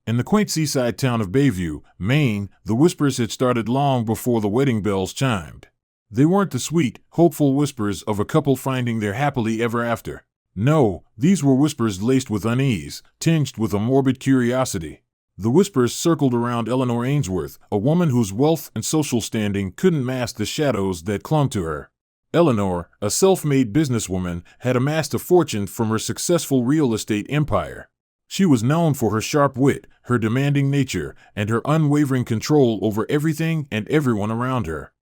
In the quaint seaside town of Bayview, Maine, the whispers had started long before the wedding bells chimed. They weren't the sweet, hopeful whispers of a couple finding their happily ever after. No, these were whispers laced with unease, tinged with a morbid curiosity. The whispers circled around Eleanor Ainsworth, a woman whose wealth and social standing couldn't mask the shadows that clung to her. Eleanor, a self-made businesswoman, had amassed a fortune from her successful real estate empire. She was known for her sharp wit, her demanding nature, and her unwavering control over everything and everyone around her.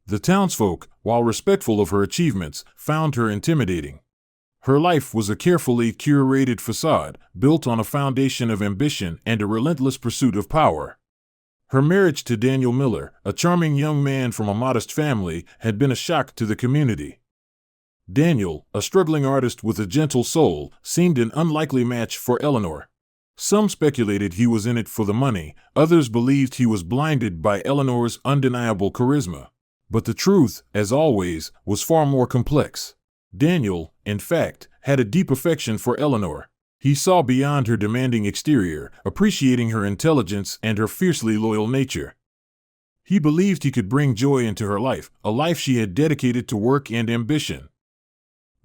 The townsfolk, while respectful of her achievements, found her intimidating. Her life was a carefully curated facade, built on a foundation of ambition and a relentless pursuit of power. Her marriage to Daniel Miller, a charming young man from a modest family, had been a shock to the community. Daniel, a struggling artist with a gentle soul, seemed an unlikely match for Eleanor. Some speculated he was in it for the money, others believed he was blinded by Eleanor's undeniable charisma. But the truth, as always, was far more complex. Daniel, in fact, had a deep affection for Eleanor. He saw beyond her demanding exterior, appreciating her intelligence and her fiercely loyal nature. He believed he could bring joy into her life, a life she had dedicated to work and ambition.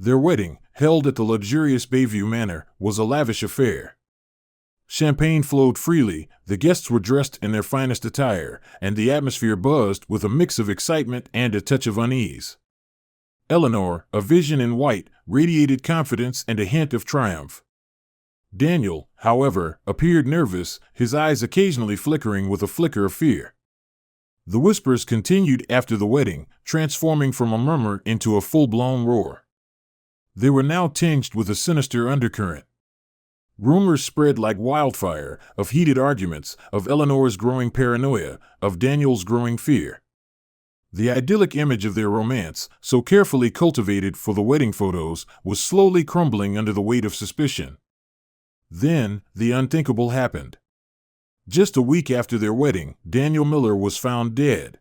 Their wedding, held at the luxurious Bayview Manor, was a lavish affair. Champagne flowed freely, the guests were dressed in their finest attire, and the atmosphere buzzed with a mix of excitement and a touch of unease. Eleanor, a vision in white, radiated confidence and a hint of triumph. Daniel, however, appeared nervous, his eyes occasionally flickering with a flicker of fear. The whispers continued after the wedding, transforming from a murmur into a full-blown roar. They were now tinged with a sinister undercurrent. Rumors spread like wildfire, of heated arguments, of Eleanor's growing paranoia, of Daniel's growing fear. The idyllic image of their romance, so carefully cultivated for the wedding photos, was slowly crumbling under the weight of suspicion. Then, the unthinkable happened. Just a week after their wedding, Daniel Miller was found dead.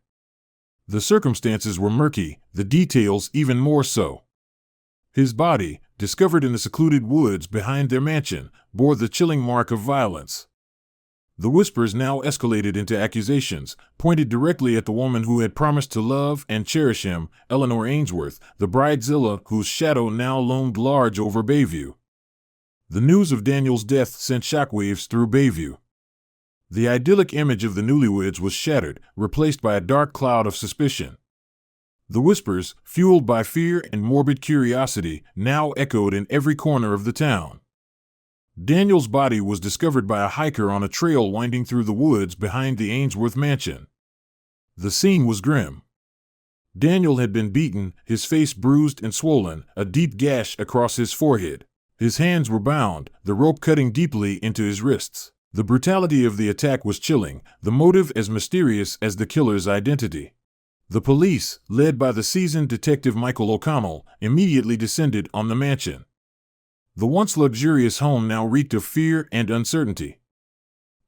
The circumstances were murky, the details even more so. His body, discovered in the secluded woods behind their mansion, bore the chilling mark of violence. The whispers now escalated into accusations, pointed directly at the woman who had promised to love and cherish him, Eleanor Ainsworth, the bridezilla whose shadow now loomed large over Bayview. The news of Daniel's death sent shockwaves through Bayview. The idyllic image of the newlyweds was shattered, replaced by a dark cloud of suspicion. The whispers, fueled by fear and morbid curiosity, now echoed in every corner of the town. Daniel's body was discovered by a hiker on a trail winding through the woods behind the Ainsworth mansion. The scene was grim. Daniel had been beaten, his face bruised and swollen, a deep gash across his forehead. His hands were bound, the rope cutting deeply into his wrists. The brutality of the attack was chilling, the motive as mysterious as the killer's identity. The police, led by the seasoned detective Michael O'Connell, immediately descended on the mansion. The once luxurious home now reeked of fear and uncertainty.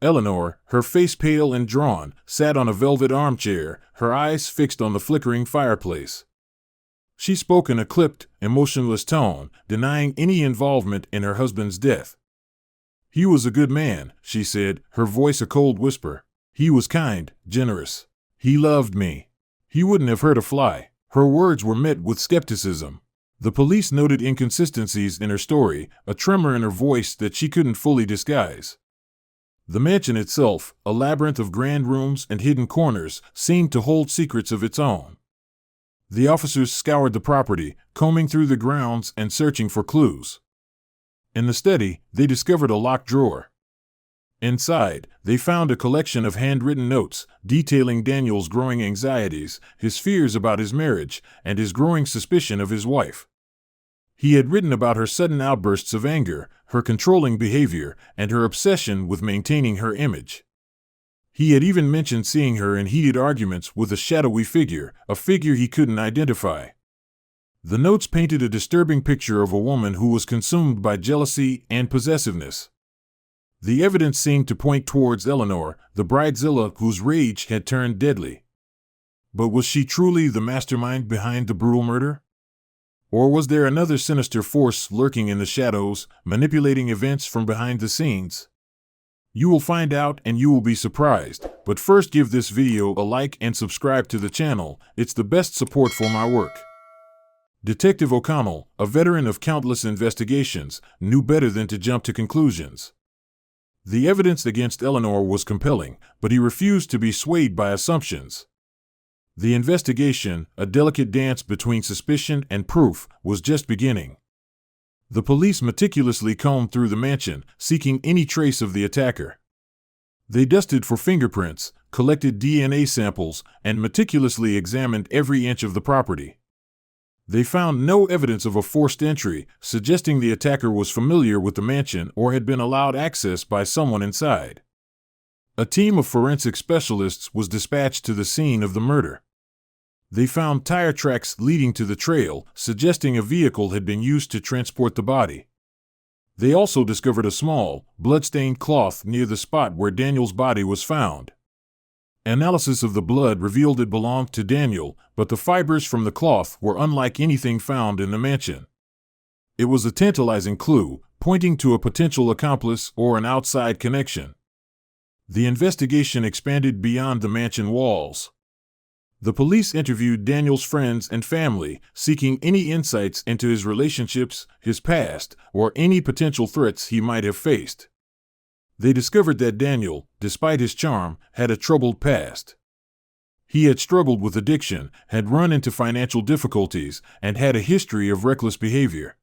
Eleanor, her face pale and drawn, sat on a velvet armchair, her eyes fixed on the flickering fireplace. She spoke in a clipped, emotionless tone, denying any involvement in her husband's death. "He was a good man," she said, her voice a cold whisper. "He was kind, generous. He loved me. He wouldn't have hurt a fly." Her words were met with skepticism. The police noted inconsistencies in her story, a tremor in her voice that she couldn't fully disguise. The mansion itself, a labyrinth of grand rooms and hidden corners, seemed to hold secrets of its own. The officers scoured the property, combing through the grounds and searching for clues. In the study, they discovered a locked drawer. Inside, they found a collection of handwritten notes, detailing Daniel's growing anxieties, his fears about his marriage, and his growing suspicion of his wife. He had written about her sudden outbursts of anger, her controlling behavior, and her obsession with maintaining her image. He had even mentioned seeing her in heated arguments with a shadowy figure, a figure he couldn't identify. The notes painted a disturbing picture of a woman who was consumed by jealousy and possessiveness. The evidence seemed to point towards Eleanor, the bridezilla whose rage had turned deadly. But was she truly the mastermind behind the brutal murder? Or was there another sinister force lurking in the shadows, manipulating events from behind the scenes? You will find out and you will be surprised, but first give this video a like and subscribe to the channel. It's the best support for my work. Detective O'Connell, a veteran of countless investigations, knew better than to jump to conclusions. The evidence against Eleanor was compelling, but he refused to be swayed by assumptions. The investigation, a delicate dance between suspicion and proof, was just beginning. The police meticulously combed through the mansion, seeking any trace of the attacker. They dusted for fingerprints, collected DNA samples, and meticulously examined every inch of the property. They found no evidence of a forced entry, suggesting the attacker was familiar with the mansion or had been allowed access by someone inside. A team of forensic specialists was dispatched to the scene of the murder. They found tire tracks leading to the trail, suggesting a vehicle had been used to transport the body. They also discovered a small, blood-stained cloth near the spot where Daniel's body was found. Analysis of the blood revealed it belonged to Daniel, but the fibers from the cloth were unlike anything found in the mansion. It was a tantalizing clue, pointing to a potential accomplice or an outside connection. The investigation expanded beyond the mansion walls. The police interviewed Daniel's friends and family, seeking any insights into his relationships, his past, or any potential threats he might have faced. They discovered that Daniel, despite his charm, had a troubled past. He had struggled with addiction, had run into financial difficulties, and had a history of reckless behavior.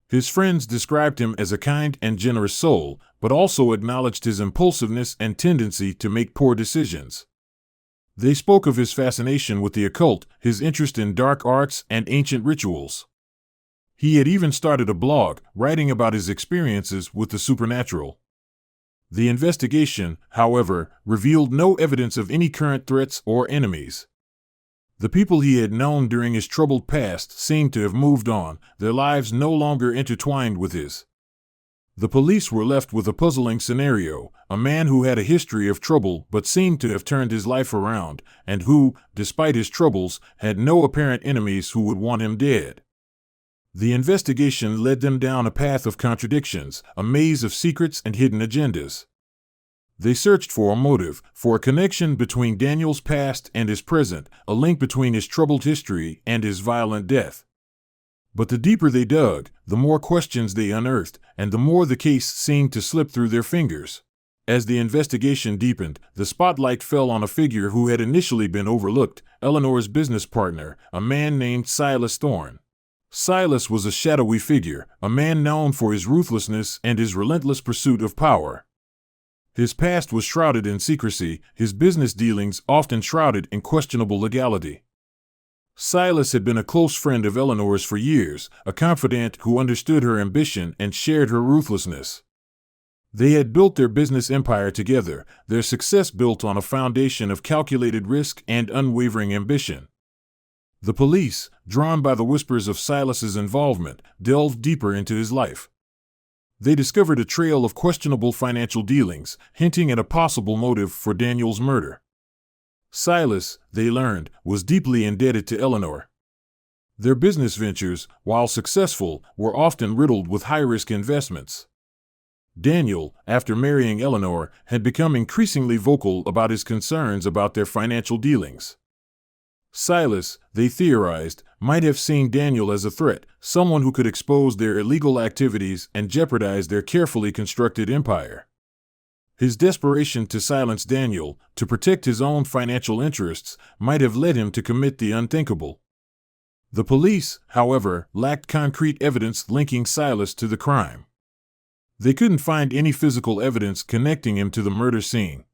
His friends described him as a kind and generous soul, but also acknowledged his impulsiveness and tendency to make poor decisions. They spoke of his fascination with the occult, his interest in dark arts and ancient rituals. He had even started a blog, writing about his experiences with the supernatural. The investigation, however, revealed no evidence of any current threats or enemies. The people he had known during his troubled past seemed to have moved on, their lives no longer intertwined with his. The police were left with a puzzling scenario: a man who had a history of trouble but seemed to have turned his life around, and who, despite his troubles, had no apparent enemies who would want him dead. The investigation led them down a path of contradictions, a maze of secrets and hidden agendas. They searched for a motive, for a connection between Daniel's past and his present, a link between his troubled history and his violent death. But the deeper they dug, the more questions they unearthed, and the more the case seemed to slip through their fingers. As the investigation deepened, the spotlight fell on a figure who had initially been overlooked: Eleanor's business partner, a man named Silas Thorne. Silas was a shadowy figure, a man known for his ruthlessness and his relentless pursuit of power. His past was shrouded in secrecy, his business dealings often shrouded in questionable legality. Silas had been a close friend of Eleanor's for years, a confidant who understood her ambition and shared her ruthlessness. They had built their business empire together, their success built on a foundation of calculated risk and unwavering ambition. The police, drawn by the whispers of Silas's involvement, delved deeper into his life. They discovered a trail of questionable financial dealings, hinting at a possible motive for Daniel's murder. Silas, they learned, was deeply indebted to Eleanor. Their business ventures, while successful, were often riddled with high-risk investments. Daniel, after marrying Eleanor, had become increasingly vocal about his concerns about their financial dealings. Silas, they theorized, might have seen Daniel as a threat, someone who could expose their illegal activities and jeopardize their carefully constructed empire. His desperation to silence Daniel, to protect his own financial interests, might have led him to commit the unthinkable. The police, however, lacked concrete evidence linking Silas to the crime. They couldn't find any physical evidence connecting him to the murder scene.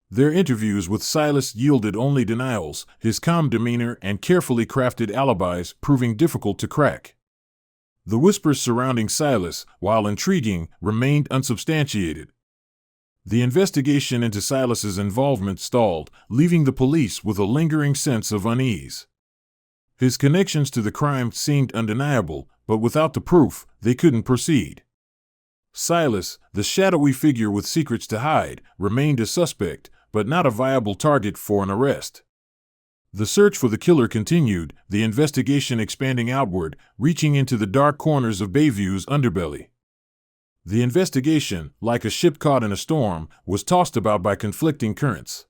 Their interviews with Silas yielded only denials, his calm demeanor and carefully crafted alibis proving difficult to crack. The whispers surrounding Silas, while intriguing, remained unsubstantiated. The investigation into Silas's involvement stalled, leaving the police with a lingering sense of unease. His connections to the crime seemed undeniable, but without the proof, they couldn't proceed. Silas, the shadowy figure with secrets to hide, remained a suspect, but not a viable target for an arrest. The search for the killer continued, the investigation expanding outward, reaching into the dark corners of Bayview's underbelly. The investigation, like a ship caught in a storm, was tossed about by conflicting currents.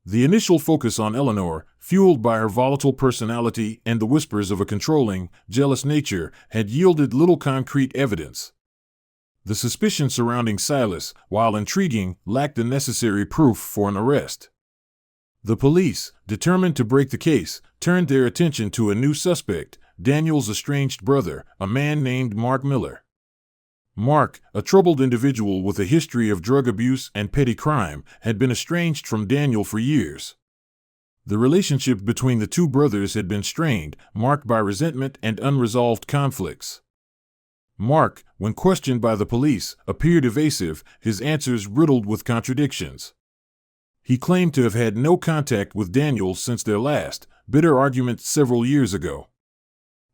The initial focus on Eleanor, fueled by her volatile personality and the whispers of a controlling, jealous nature, had yielded little concrete evidence. The suspicion surrounding Silas, while intriguing, lacked the necessary proof for an arrest. The police, determined to break the case, turned their attention to a new suspect, Daniel's estranged brother, a man named Mark Miller. Mark, a troubled individual with a history of drug abuse and petty crime, had been estranged from Daniel for years. The relationship between the two brothers had been strained, marked by resentment and unresolved conflicts. Mark, when questioned by the police, appeared evasive, his answers riddled with contradictions. He claimed to have had no contact with Daniel since their last, bitter argument several years ago.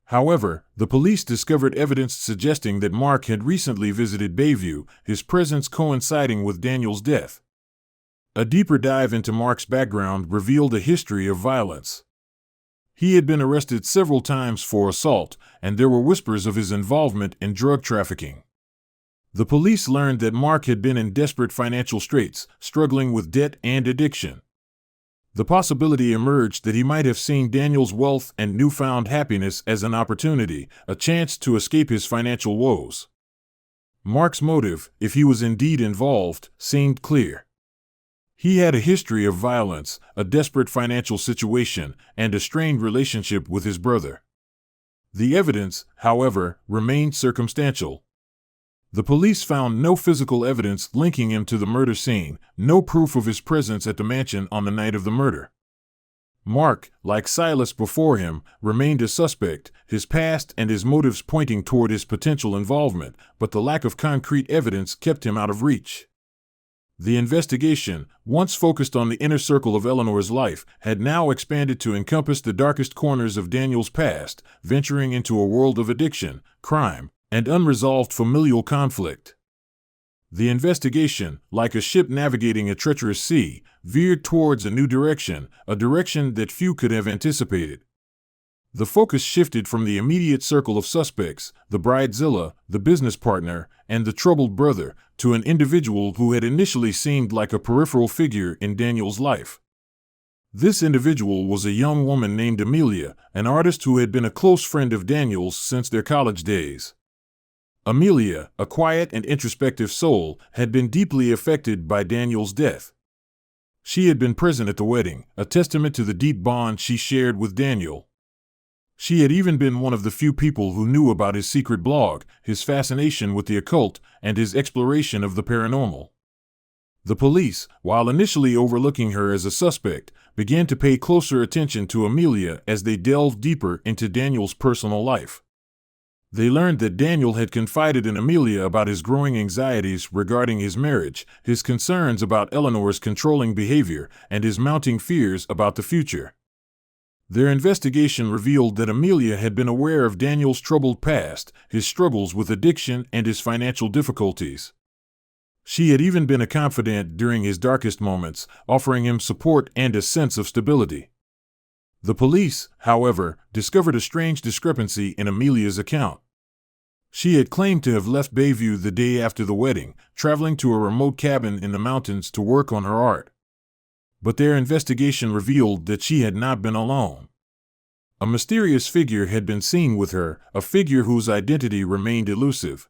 However, the police discovered evidence suggesting that Mark had recently visited Bayview, his presence coinciding with Daniel's death. A deeper dive into Mark's background revealed a history of violence. He had been arrested several times for assault, and there were whispers of his involvement in drug trafficking. The police learned that Mark had been in desperate financial straits, struggling with debt and addiction. The possibility emerged that he might have seen Daniel's wealth and newfound happiness as an opportunity, a chance to escape his financial woes. Mark's motive, if he was indeed involved, seemed clear. He had a history of violence, a desperate financial situation, and a strained relationship with his brother. The evidence, however, remained circumstantial. The police found no physical evidence linking him to the murder scene, no proof of his presence at the mansion on the night of the murder. Mark, like Silas before him, remained a suspect, his past and his motives pointing toward his potential involvement, but the lack of concrete evidence kept him out of reach. The investigation, once focused on the inner circle of Eleanor's life, had now expanded to encompass the darkest corners of Daniel's past, venturing into a world of addiction, crime, and unresolved familial conflict. The investigation, like a ship navigating a treacherous sea, veered towards a new direction, a direction that few could have anticipated. The focus shifted from the immediate circle of suspects, the bridezilla, the business partner, and the troubled brother, to an individual who had initially seemed like a peripheral figure in Daniel's life. This individual was a young woman named Amelia, an artist who had been a close friend of Daniel's since their college days. Amelia, a quiet and introspective soul, had been deeply affected by Daniel's death. She had been present at the wedding, a testament to the deep bond she shared with Daniel. She had even been one of the few people who knew about his secret blog, his fascination with the occult, and his exploration of the paranormal. The police, while initially overlooking her as a suspect, began to pay closer attention to Amelia as they delved deeper into Daniel's personal life. They learned that Daniel had confided in Amelia about his growing anxieties regarding his marriage, his concerns about Eleanor's controlling behavior, and his mounting fears about the future. Their investigation revealed that Amelia had been aware of Daniel's troubled past, his struggles with addiction, and his financial difficulties. She had even been a confidant during his darkest moments, offering him support and a sense of stability. The police, however, discovered a strange discrepancy in Amelia's account. She had claimed to have left Bayview the day after the wedding, traveling to a remote cabin in the mountains to work on her art. But their investigation revealed that she had not been alone. A mysterious figure had been seen with her, a figure whose identity remained elusive.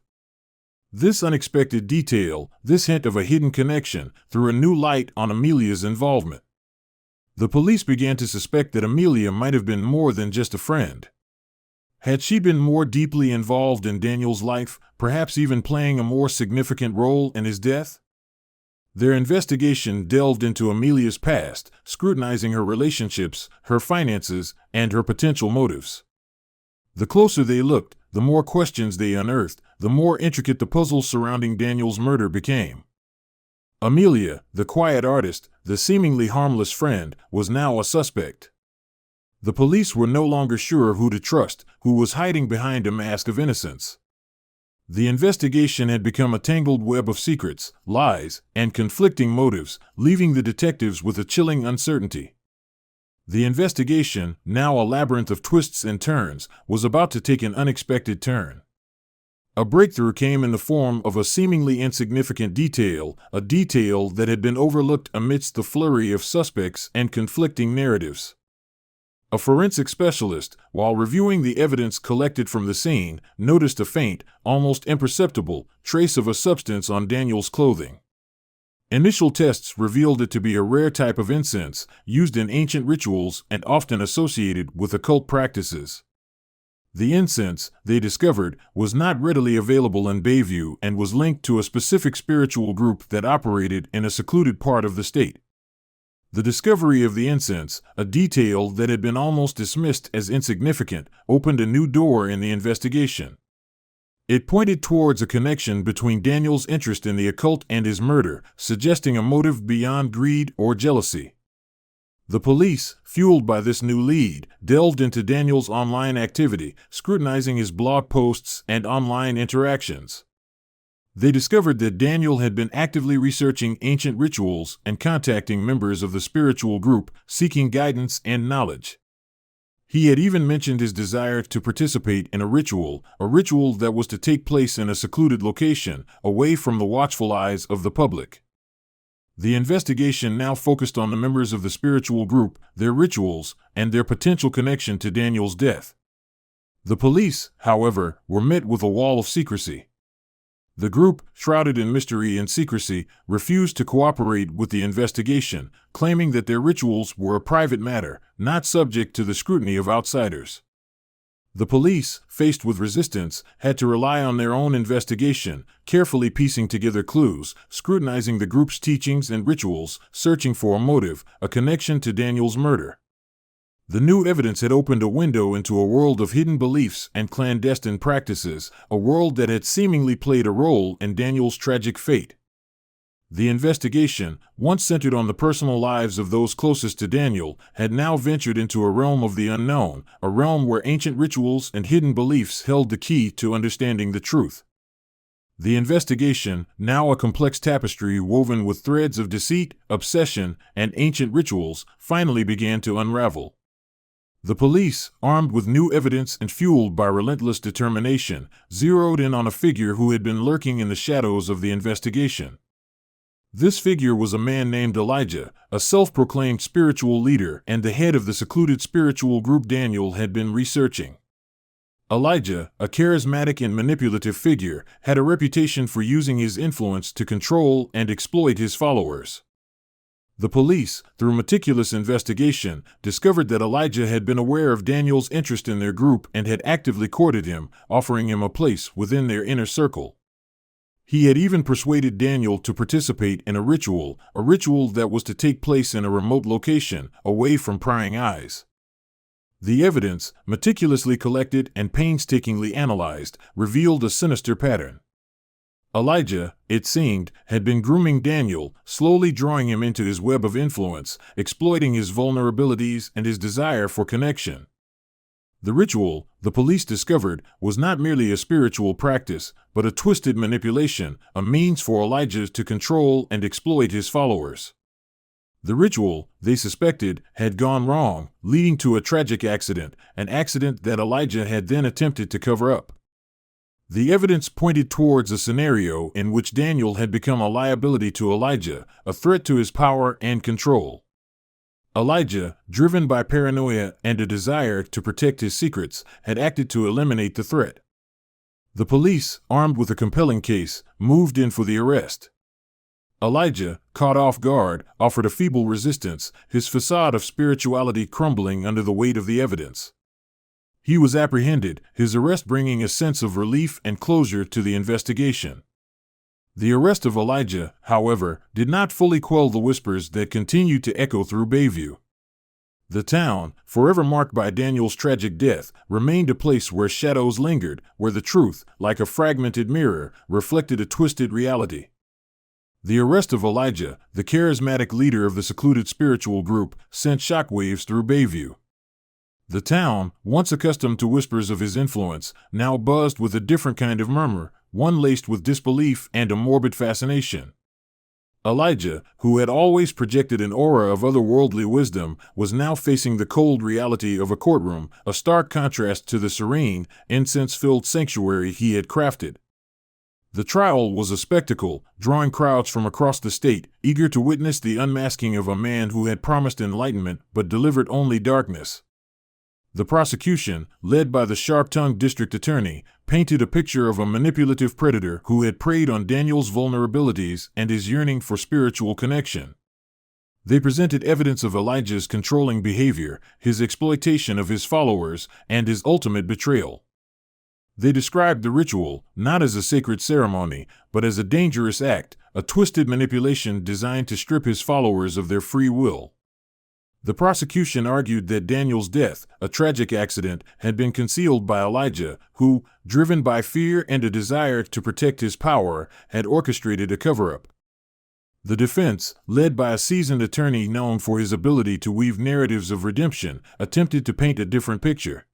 This unexpected detail, this hint of a hidden connection, threw a new light on Amelia's involvement. The police began to suspect that Amelia might have been more than just a friend. Had she been more deeply involved in Daniel's life, perhaps even playing a more significant role in his death? Their investigation delved into Amelia's past, scrutinizing her relationships, her finances, and her potential motives. The closer they looked, the more questions they unearthed, the more intricate the puzzle surrounding Daniel's murder became. Amelia, the quiet artist, the seemingly harmless friend, was now a suspect. The police were no longer sure who to trust, who was hiding behind a mask of innocence. The investigation had become a tangled web of secrets, lies, and conflicting motives, leaving the detectives with a chilling uncertainty. The investigation, now a labyrinth of twists and turns, was about to take an unexpected turn. A breakthrough came in the form of a seemingly insignificant detail, a detail that had been overlooked amidst the flurry of suspects and conflicting narratives. A forensic specialist, while reviewing the evidence collected from the scene, noticed a faint, almost imperceptible, trace of a substance on Daniel's clothing. Initial tests revealed it to be a rare type of incense, used in ancient rituals and often associated with occult practices. The incense, they discovered, was not readily available in Bayview and was linked to a specific spiritual group that operated in a secluded part of the state. The discovery of the incense, a detail that had been almost dismissed as insignificant, opened a new door in the investigation. It pointed towards a connection between Daniel's interest in the occult and his murder, suggesting a motive beyond greed or jealousy. The police, fueled by this new lead, delved into Daniel's online activity, scrutinizing his blog posts and online interactions. They discovered that Daniel had been actively researching ancient rituals and contacting members of the spiritual group, seeking guidance and knowledge. He had even mentioned his desire to participate in a ritual that was to take place in a secluded location, away from the watchful eyes of the public. The investigation now focused on the members of the spiritual group, their rituals, and their potential connection to Daniel's death. The police, however, were met with a wall of secrecy. The group, shrouded in mystery and secrecy, refused to cooperate with the investigation, claiming that their rituals were a private matter, not subject to the scrutiny of outsiders. The police, faced with resistance, had to rely on their own investigation, carefully piecing together clues, scrutinizing the group's teachings and rituals, searching for a motive, a connection to Daniel's murder. The new evidence had opened a window into a world of hidden beliefs and clandestine practices, a world that had seemingly played a role in Daniel's tragic fate. The investigation, once centered on the personal lives of those closest to Daniel, had now ventured into a realm of the unknown, a realm where ancient rituals and hidden beliefs held the key to understanding the truth. The investigation, now a complex tapestry woven with threads of deceit, obsession, and ancient rituals, finally began to unravel. The police, armed with new evidence and fueled by relentless determination, zeroed in on a figure who had been lurking in the shadows of the investigation. This figure was a man named Elijah, a self-proclaimed spiritual leader and the head of the secluded spiritual group Daniel had been researching. Elijah, a charismatic and manipulative figure, had a reputation for using his influence to control and exploit his followers. The police, through meticulous investigation, discovered that Elijah had been aware of Daniel's interest in their group and had actively courted him, offering him a place within their inner circle. He had even persuaded Daniel to participate in a ritual that was to take place in a remote location, away from prying eyes. The evidence, meticulously collected and painstakingly analyzed, revealed a sinister pattern. Elijah, it seemed, had been grooming Daniel, slowly drawing him into his web of influence, exploiting his vulnerabilities and his desire for connection. The ritual, the police discovered, was not merely a spiritual practice, but a twisted manipulation, a means for Elijah to control and exploit his followers. The ritual, they suspected, had gone wrong, leading to a tragic accident, an accident that Elijah had then attempted to cover up. The evidence pointed towards a scenario in which Daniel had become a liability to Elijah, a threat to his power and control. Elijah, driven by paranoia and a desire to protect his secrets, had acted to eliminate the threat. The police, armed with a compelling case, moved in for the arrest. Elijah, caught off guard, offered a feeble resistance, his facade of spirituality crumbling under the weight of the evidence. He was apprehended, his arrest bringing a sense of relief and closure to the investigation. The arrest of Elijah, however, did not fully quell the whispers that continued to echo through Bayview. The town, forever marked by Daniel's tragic death, remained a place where shadows lingered, where the truth, like a fragmented mirror, reflected a twisted reality. The arrest of Elijah, the charismatic leader of the secluded spiritual group, sent shockwaves through Bayview. The town, once accustomed to whispers of his influence, now buzzed with a different kind of murmur, one laced with disbelief and a morbid fascination. Elijah, who had always projected an aura of otherworldly wisdom, was now facing the cold reality of a courtroom, a stark contrast to the serene, incense-filled sanctuary he had crafted. The trial was a spectacle, drawing crowds from across the state, eager to witness the unmasking of a man who had promised enlightenment but delivered only darkness. The prosecution, led by the sharp-tongued district attorney, painted a picture of a manipulative predator who had preyed on Daniel's vulnerabilities and his yearning for spiritual connection. They presented evidence of Elijah's controlling behavior, his exploitation of his followers, and his ultimate betrayal. They described the ritual not as a sacred ceremony, but as a dangerous act, a twisted manipulation designed to strip his followers of their free will. The prosecution argued that Daniel's death, a tragic accident, had been concealed by Elijah, who, driven by fear and a desire to protect his power, had orchestrated a cover-up. The defense, led by a seasoned attorney known for his ability to weave narratives of redemption, attempted to paint a different picture.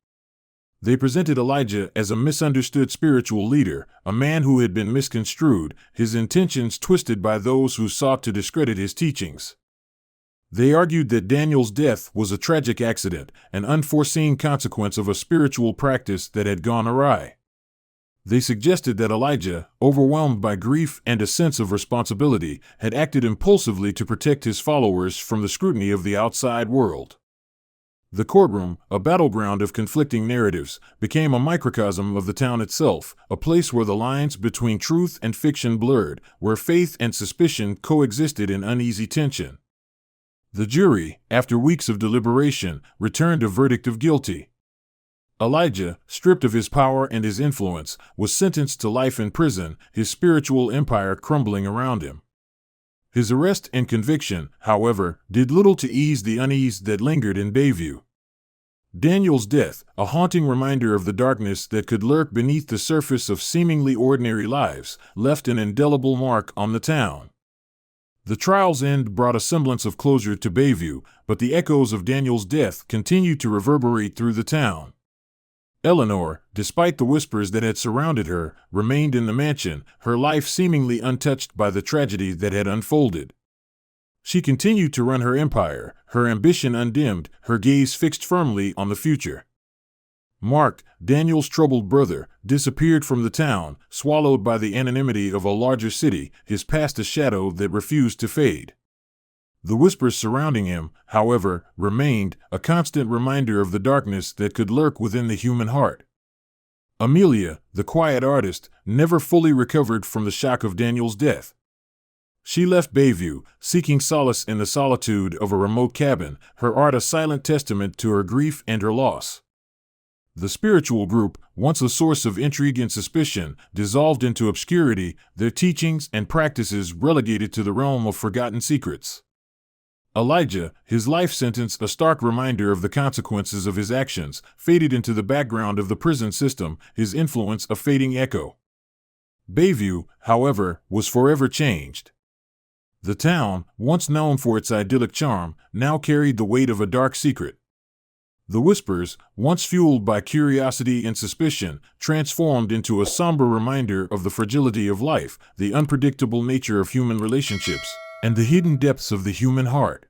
They presented Elijah as a misunderstood spiritual leader, a man who had been misconstrued, his intentions twisted by those who sought to discredit his teachings. They argued that Daniel's death was a tragic accident, an unforeseen consequence of a spiritual practice that had gone awry. They suggested that Elijah, overwhelmed by grief and a sense of responsibility, had acted impulsively to protect his followers from the scrutiny of the outside world. The courtroom, a battleground of conflicting narratives, became a microcosm of the town itself, a place where the lines between truth and fiction blurred, where faith and suspicion coexisted in uneasy tension. The jury, after weeks of deliberation, returned a verdict of guilty. Elijah, stripped of his power and his influence, was sentenced to life in prison, his spiritual empire crumbling around him. His arrest and conviction, however, did little to ease the unease that lingered in Bayview. Daniel's death, a haunting reminder of the darkness that could lurk beneath the surface of seemingly ordinary lives, left an indelible mark on the town. The trial's end brought a semblance of closure to Bayview, but the echoes of Daniel's death continued to reverberate through the town. Eleanor, despite the whispers that had surrounded her, remained in the mansion, her life seemingly untouched by the tragedy that had unfolded. She continued to run her empire, her ambition undimmed, her gaze fixed firmly on the future. Mark, Daniel's troubled brother, disappeared from the town, swallowed by the anonymity of a larger city, his past a shadow that refused to fade. The whispers surrounding him, however, remained, a constant reminder of the darkness that could lurk within the human heart. Amelia, the quiet artist, never fully recovered from the shock of Daniel's death. She left Bayview, seeking solace in the solitude of a remote cabin, her art a silent testament to her grief and her loss. The spiritual group, once a source of intrigue and suspicion, dissolved into obscurity, their teachings and practices relegated to the realm of forgotten secrets. Elijah, his life sentence a stark reminder of the consequences of his actions, faded into the background of the prison system, his influence a fading echo. Bayview, however, was forever changed. The town, once known for its idyllic charm, now carried the weight of a dark secret. The whispers, once fueled by curiosity and suspicion, transformed into a somber reminder of the fragility of life, the unpredictable nature of human relationships, and the hidden depths of the human heart.